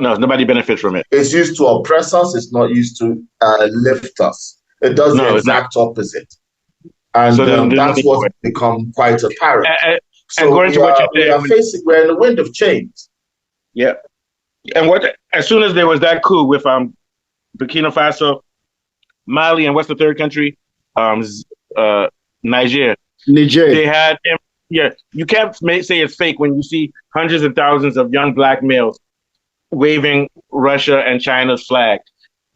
No, nobody benefits from it. It's used to oppress us. It's not used to lift us. It does the No, it's not. exact opposite. And So then there's no that's need for what's it. become quite apparent. And So going to what you said, we're in the wind of change. yeah. And as soon as there was that coup with Burkina Faso, Mali, and what's the third country? Niger. They had, yeah. You can't say it's fake when you see hundreds of thousands of young black males waving Russia and China's flag.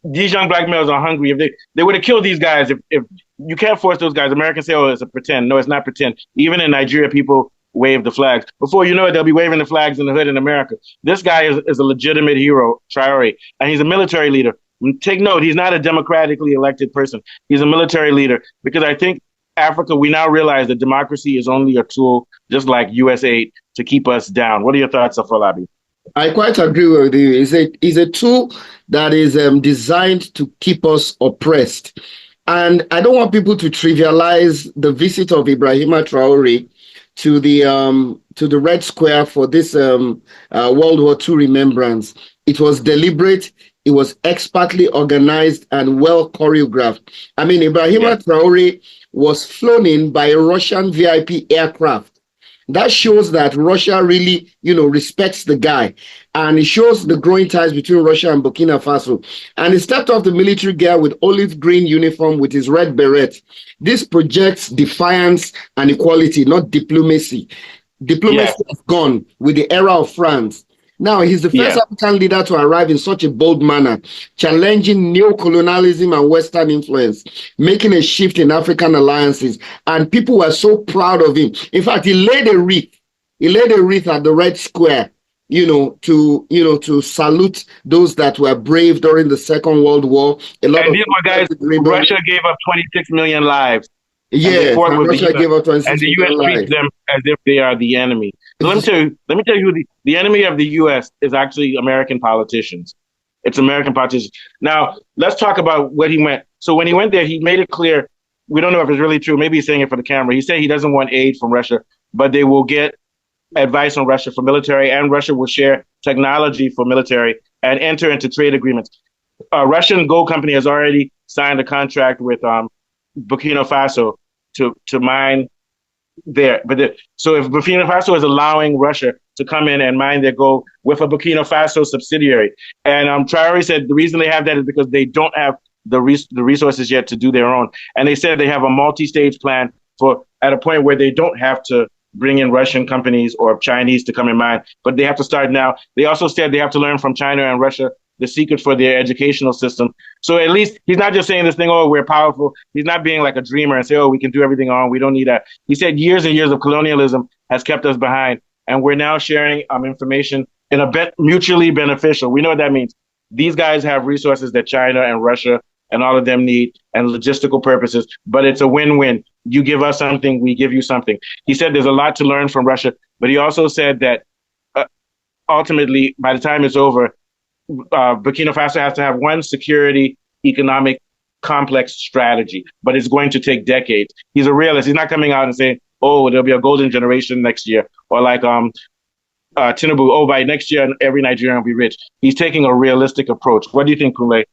These young black males are hungry. If they would have killed these guys, if you can't force those guys. Americans say, "Oh, it's a pretend." No, it's not pretend. Even in Nigeria, people wave the flags. Before you know it, they'll be waving the flags in the hood in America. This guy is a legitimate hero, Traore, and he's a military leader. Take note, he's not a democratically elected person. He's a military leader because I think Africa, we now realize that democracy is only a tool, just like US aid, to keep us down. What are your thoughts, Afolabi? I quite agree with you. It's a tool that is designed to keep us oppressed. And I don't want people to trivialize the visit of Ibrahima Traore to the Red Square for this World War II remembrance. It was deliberate. It was expertly organized and well choreographed. I mean, Ibrahima Traore was flown in by a Russian VIP aircraft. That shows that Russia really, respects the guy. And it shows the growing ties between Russia and Burkina Faso. And he stepped off the military gear with olive green uniform with his red beret. This projects defiance and equality, not diplomacy. Diplomacy has gone with the era of France. Now, he's the first African leader to arrive in such a bold manner, challenging neo-colonialism and Western influence, making a shift in African alliances. And people were so proud of him. In fact, he laid a wreath. He laid a wreath at the Red Square, to salute those that were brave during the Second World War. These were guys, Russia gave up 26 million lives. Yes, Russia gave up 26 and the million U.S. treats them as if they are the enemy. So let me tell you who the enemy of the U.S. is actually American politicians. It's American politicians. Now, let's talk about what he went. So when he went there, he made it clear, we don't know if it's really true. Maybe he's saying it for the camera. He said he doesn't want aid from Russia, but they will get advice on Russia for military, and Russia will share technology for military and enter into trade agreements. A Russian gold company has already signed a contract with Burkina Faso to mine there. So if Burkina Faso is allowing Russia to come in and mine their gold with a Burkina Faso subsidiary, and Traore said the reason they have that is because they don't have the resources yet to do their own. And they said they have a multi-stage plan for at a point where they don't have to bring in Russian companies or Chinese to come and mine, but they have to start now. They also said they have to learn from China and Russia the secret for their educational system. So at least he's not just saying this thing, oh, we're powerful. He's not being like a dreamer and say, oh, we can do everything on. We don't need that. He said years and years of colonialism has kept us behind. And we're now sharing information in a mutually beneficial. We know what that means. These guys have resources that China and Russia and all of them need and logistical purposes, but it's a win-win. You give us something, we give you something. He said there's a lot to learn from Russia, but he also said that ultimately, by the time it's over, Burkina Faso has to have one security, economic, complex strategy, but it's going to take decades. He's a realist. He's not coming out and saying, oh, there'll be a golden generation next year, or like Tinubu, oh, by next year, every Nigerian will be rich. He's taking a realistic approach. What do you think, Kunle?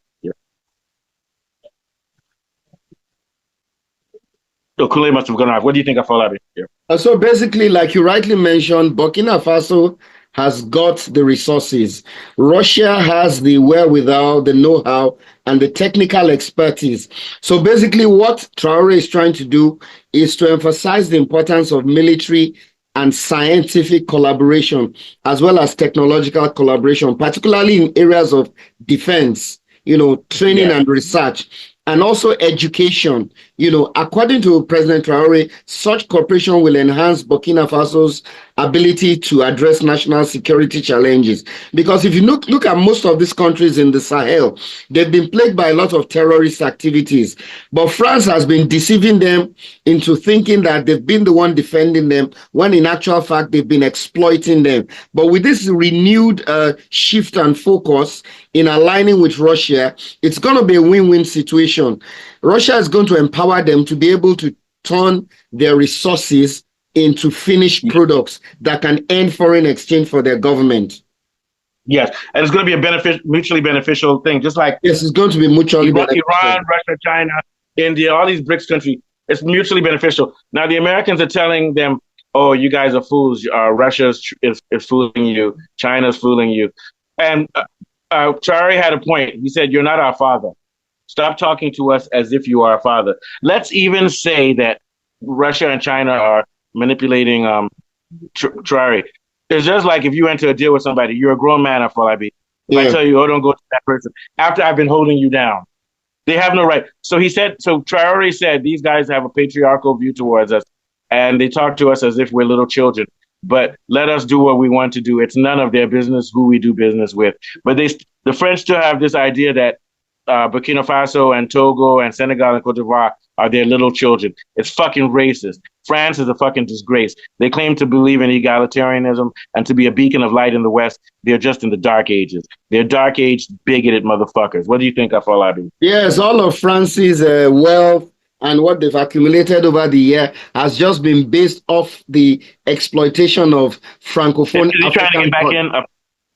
So Kunle must have gone off. What do you think of all of it here? So basically, like you rightly mentioned, Burkina Faso has got the resources. Russia has the wherewithal, the know-how, and the technical expertise. So basically what Traore is trying to do is to emphasize the importance of military and scientific collaboration, as well as technological collaboration, particularly in areas of defense, training and research. And also education. According to President Traore, such cooperation will enhance Burkina Faso's ability to address national security challenges. Because if you look at most of these countries in the Sahel, they've been plagued by a lot of terrorist activities. But France has been deceiving them into thinking that they've been the one defending them, when in actual fact, they've been exploiting them. But with this renewed shift and focus in aligning with Russia, it's going to be a win-win situation. Russia is going to empower them to be able to turn their resources into finished products that can earn foreign exchange for their government. Yes, and it's going to be a mutually beneficial thing. Just like Yes, it's going to be mutually beneficial. Iran, Russia, China, India, all these BRICS countries, it's mutually beneficial. Now the Americans are telling them, "Oh, you guys are fools. Russia is fooling you. China's fooling you." And Traore had a point. He said, "You're not our father. Stop talking to us as if you are our father." Let's even say that Russia and China are manipulating Traore. It's just like if you enter a deal with somebody, you're a grown man, Afolabi. If I tell you, oh, don't go to that person, after I've been holding you down, they have no right. So Traore said, these guys have a patriarchal view towards us, and they talk to us as if we're little children. But let us do what we want to do. It's none of their business who we do business with. But the French still have this idea that Burkina Faso and Togo and Senegal and Cote d'Ivoire are their little children. It's fucking racist. France is a fucking disgrace. They claim to believe in egalitarianism and to be a beacon of light in the West. They're just in the dark ages. They're dark age, bigoted motherfuckers. What do you think, Afolabi? Yes, all of France's wealth and what they've accumulated over the year has just been based off the exploitation of Francophone African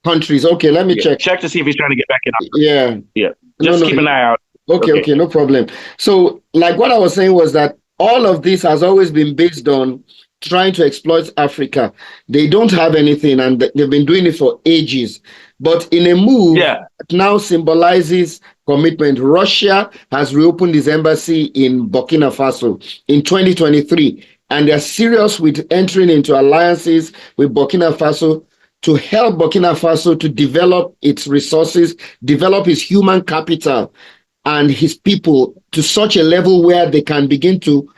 countries. Okay, let me check. Check to see if he's trying to get back in. Yeah. Just keep an eye out. Okay, no problem. So, like what I was saying was that all of this has always been based on trying to exploit Africa. They don't have anything, and they've been doing it for ages. But in a move that now symbolizes commitment, Russia has reopened its embassy in Burkina Faso in 2023, and they're serious with entering into alliances with Burkina Faso to help Burkina Faso to develop its resources, develop its human capital and his people to such a level where they can begin to,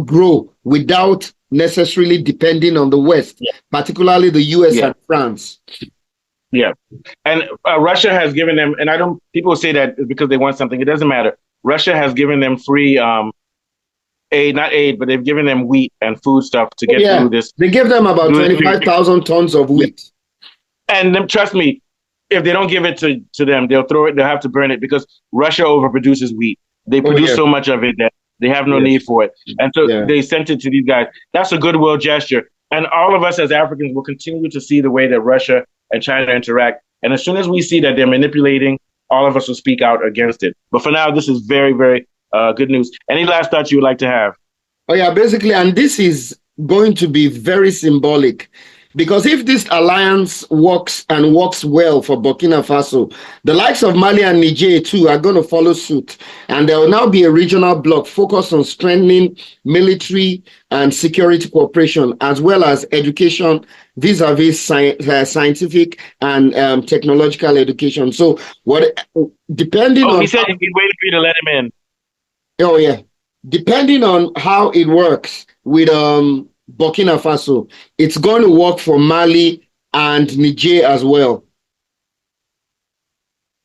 grow without necessarily depending on the West, particularly the US and France. Yeah. And Russia has given them, and people say that because they want something. It doesn't matter. Russia has given them free aid, not aid, but they've given them wheat and food stuff to get through this. They give them about 25,000 tons of wheat. And trust me, if they don't give it to them, they'll throw it, they'll have to burn it because Russia overproduces wheat. They produce so much of it that they have no need for it. And so they sent it to these guys. That's a goodwill gesture. And all of us as Africans will continue to see the way that Russia and China interact. And as soon as we see that they're manipulating, all of us will speak out against it. But for now, this is very, very good news. Any last thoughts you would like to have? Oh, yeah, basically, and this is going to be very symbolic. Because if this alliance works well for Burkina Faso, the likes of Mali and Niger too are going to follow suit. And there will now be a regional bloc focused on strengthening military and security cooperation, as well as education vis-a-vis scientific and technological education. So depending on... he said he's been waiting for you to let him in. Oh, yeah. Depending on how it works with... Burkina Faso, it's going to work for Mali and Niger as well.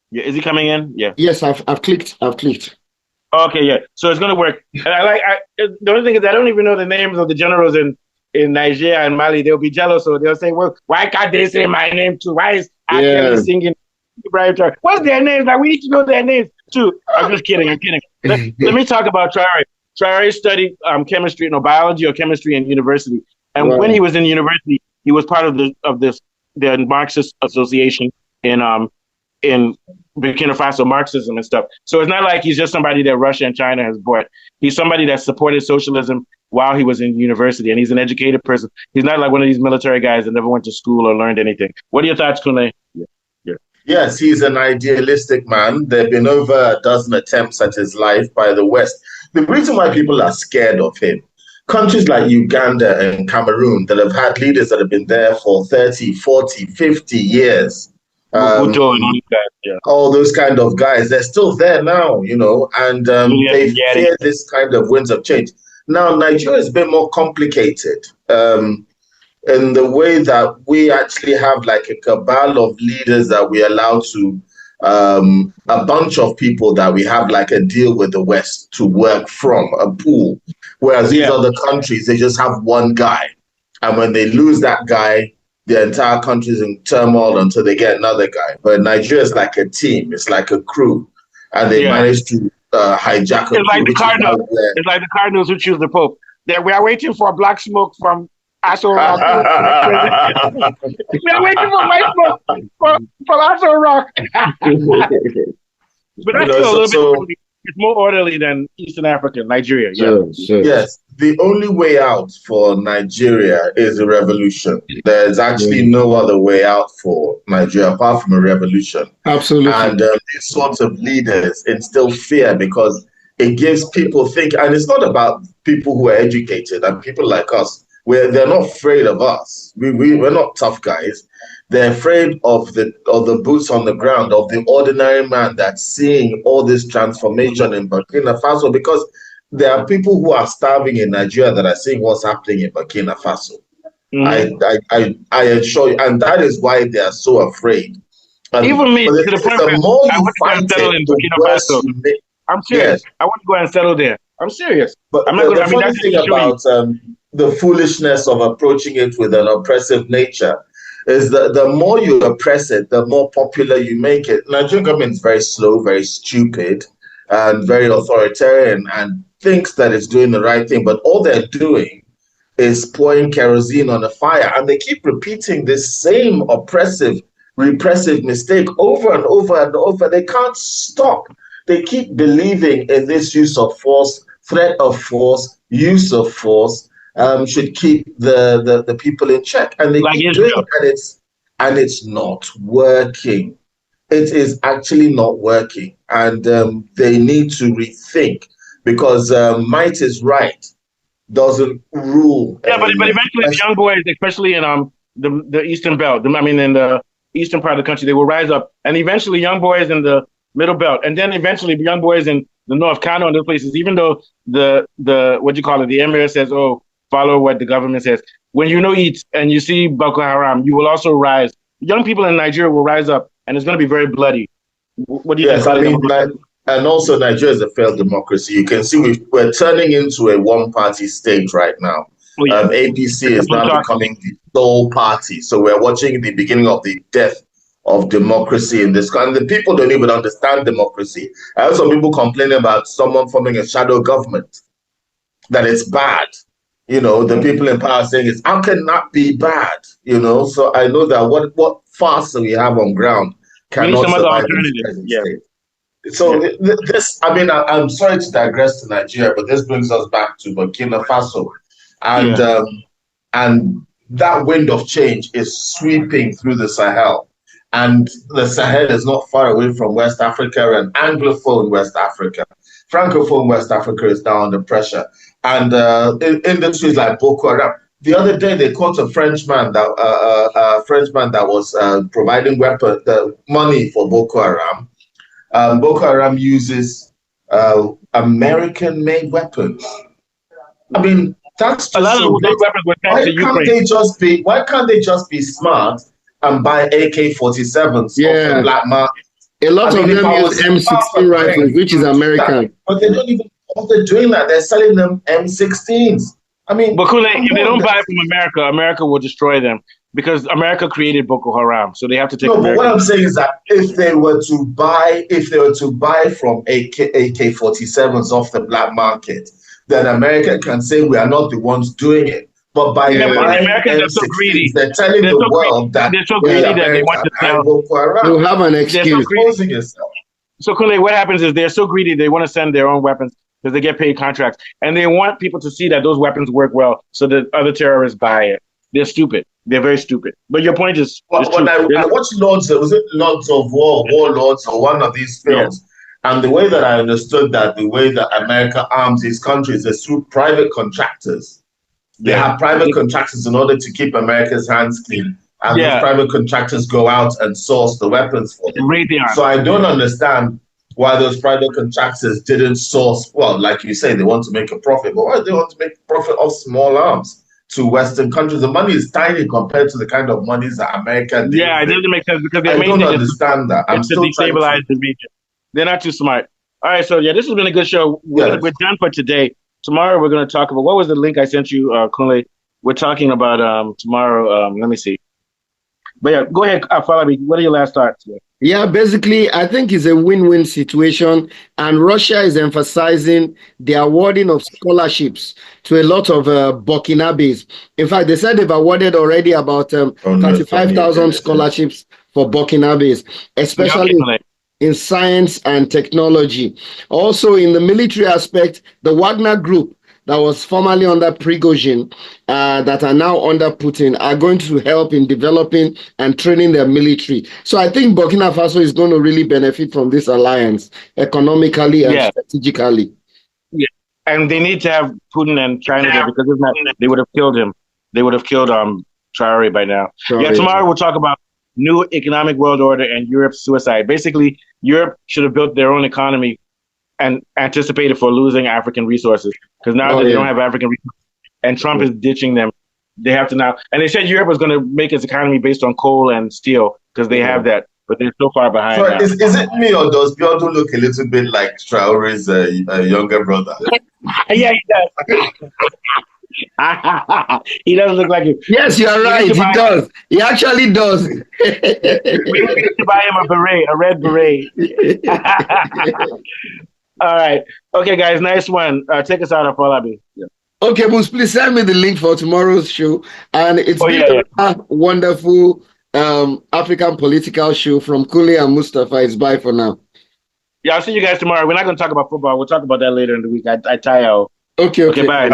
Yeah, is he coming in? Yeah. Yes, I've clicked. Okay, yeah. So it's going to work. And the only thing is I don't even know the names of the generals in Niger and Mali. They'll be jealous, so they'll say, "Well, why can't they say my name too? Why is Akeli singing Ibrahim Traore? What's their names? Like we need to know their names too." I'm just kidding. Let me talk about Traore. Traore studied biology or chemistry in university. And when he was in university, he was part of the Marxist Association in Burkina Faso, Marxism and stuff. So it's not like he's just somebody that Russia and China has bought. He's somebody that supported socialism while he was in university, and he's an educated person. He's not like one of these military guys that never went to school or learned anything. What are your thoughts, Kunle? Yes, he's an idealistic man. There have been over a dozen attempts at his life by the West. The reason why people are scared of him, countries like Uganda and Cameroon that have had leaders that have been there for 30, 40, 50 years. All those kind of guys, they're still there now, and they fear this kind of winds of change. Now, Nigeria is a bit more complicated in the way that we actually have like a cabal of leaders that we allow to a bunch of people that we have like a deal with the West to work from, a pool. Whereas these other countries, they just have one guy. And when they lose that guy, the entire country is in turmoil until they get another guy. But Nigeria is like a team. It's like a crew. And they managed to hijack a It's like the Cardinals. It's like the Cardinals who choose the Pope. We are waiting for black smoke from Aso Rock. We are waiting for white smoke for Aso Rock. But that's still a little bit orderly. It's more orderly than Eastern Africa, Nigeria. Yeah. Sure. Yes, the only way out for Nigeria is a revolution. There's actually no other way out for Nigeria apart from a revolution. Absolutely. And these sorts of leaders instill fear because it gives people and it's not about people who are educated and people like us. They're not afraid of us. We're not tough guys. They're afraid of the boots on the ground, of the ordinary man that's seeing all this transformation in Burkina Faso, because there are people who are starving in Nigeria that are seeing what's happening in Burkina Faso. I assure you, and that is why they are so afraid. Even me, to the point where the more I you want to go and fight settle it, in the Burkina worse Faso. you make. I'm serious. Yes. I want to go and settle there. I'm serious. But I'm not the going. funny thing about the foolishness of approaching it with an oppressive nature is that the more you oppress it, the more popular you make it. Nigerian government is very slow, very stupid, and very authoritarian, and thinks that it's doing the right thing. But all they're doing is pouring kerosene on a fire, and they keep repeating this same oppressive, repressive mistake over and over and over. They can't stop. They keep believing in this use of force, threat of force, use of force, should keep the people in check. And they keep doing it, and it's not working. It is actually not working. And they need to rethink because might is right doesn't rule. Yeah, but eventually the young boys, especially in the Eastern Belt, in the eastern part of the country, they will rise up. And eventually young boys in the Middle Belt, and then eventually young boys in the North, Kano and those places, even though the the emir says, oh, follow what the government says. When you know it and you see Boko Haram, you will also rise. Young people in Nigeria will rise up, and it's going to be very bloody. What do you think? I mean, and also Nigeria is a failed democracy. You can see we're turning into a one-party state right now. Oh, yeah. APC is now becoming the sole party. So we're watching the beginning of the death of democracy in this country. The people don't even understand democracy. I heard some people complaining about someone forming a shadow government, that it's bad. You know, the people in power saying it's how can that be bad? You know, so I know that what farce we have on ground cannot survive in the present state. So this, I mean, I'm sorry to digress to Nigeria, but this brings us back to Burkina Faso, and that wind of change is sweeping through the Sahel. And the Sahel is not far away from West Africa and Anglophone West Africa. Francophone West Africa is now under pressure. And industries like Boko Haram. The other day, they caught a Frenchman that was providing money for Boko Haram. Boko Haram uses American-made weapons. I mean, that's just a lot of those weapons were sent to Ukraine. Why can't they just be smart and buy AK-47s off the black market? A lot of them use M16 rifles, which is American. But they don't even bother doing that. They're selling them M16s. I mean, but if they don't buy from America, America will destroy them because America created Boko Haram, so they have to take. No, but what I'm saying is that if they were to buy from AK-47s off the black market, then America can say we are not the ones doing it. But by buying Americans are so greedy. They're telling the world that they're so greedy that they want to sell. You have an excuse. So Kunle, what happens is they're so greedy they want to send their own weapons because they get paid contracts, and they want people to see that those weapons work well, so that other terrorists buy it. They're stupid. They're very stupid. But your point is, when I watched Lords of War, Warlords, or one of these films, and the way that I understood that, the way that America arms these countries is through private contractors. They have private contractors in order to keep America's hands clean. And those private contractors go out and source the weapons for them. So I don't understand why those private contractors didn't source, well, like you say, they want to make a profit, but why do they want to make a profit off small arms to Western countries? The money is tiny compared to the kind of monies that America did. Yeah, it doesn't make sense because I don't understand that. I'm still destabilize the region. They're not too smart. All right, so this has been a good show. We're done for today. Tomorrow we're going to talk about, what was the link I sent you, Kunle? We're talking about tomorrow. Let me see. But yeah, go ahead, follow me. What are your last thoughts? Yeah, basically, I think it's a win-win situation, and Russia is emphasizing the awarding of scholarships to a lot of Burkinabes. In fact, they said they've awarded already about Oh no, it's not me again, 35,000 is it? scholarships for Burkinabes, Young especially people, like, in science and technology. Also, in the military aspect, the Wagner Group that was formerly under Prigozhin, that are now under Putin, are going to help in developing and training their military. So I think Burkina Faso is going to really benefit from this alliance economically and yeah, strategically. yeah. And they need to have Putin and China there because if not, they would have killed him. They would have killed Traore by now. Yeah, Sorry. tomorrow we'll talk about new economic world order and Europe's suicide. Basically, Europe should have built their own economy and anticipated for losing African resources because now Oh, that they yeah. don't have African resources and Trump is ditching them, they have to now. And they said Europe was going to make its economy based on coal and steel because they have that, but they're so far behind So now. is it me or does Biodo look a little bit like Traore's younger brother? Yeah, he does. He doesn't look like it. Yes, you are right. He does. He actually does. We need to buy him a beret, a red beret. All right. Okay, guys, nice one. Take us out, Afolabi. Yeah. Okay, Moose, please send me the link for tomorrow's show. And it's been a wonderful African political show from Kule and Mustafa. It's bye for now. Yeah, I'll see you guys tomorrow. We're not going to talk about football. We'll talk about that later in the week. I tie out. Okay. Okay, bye.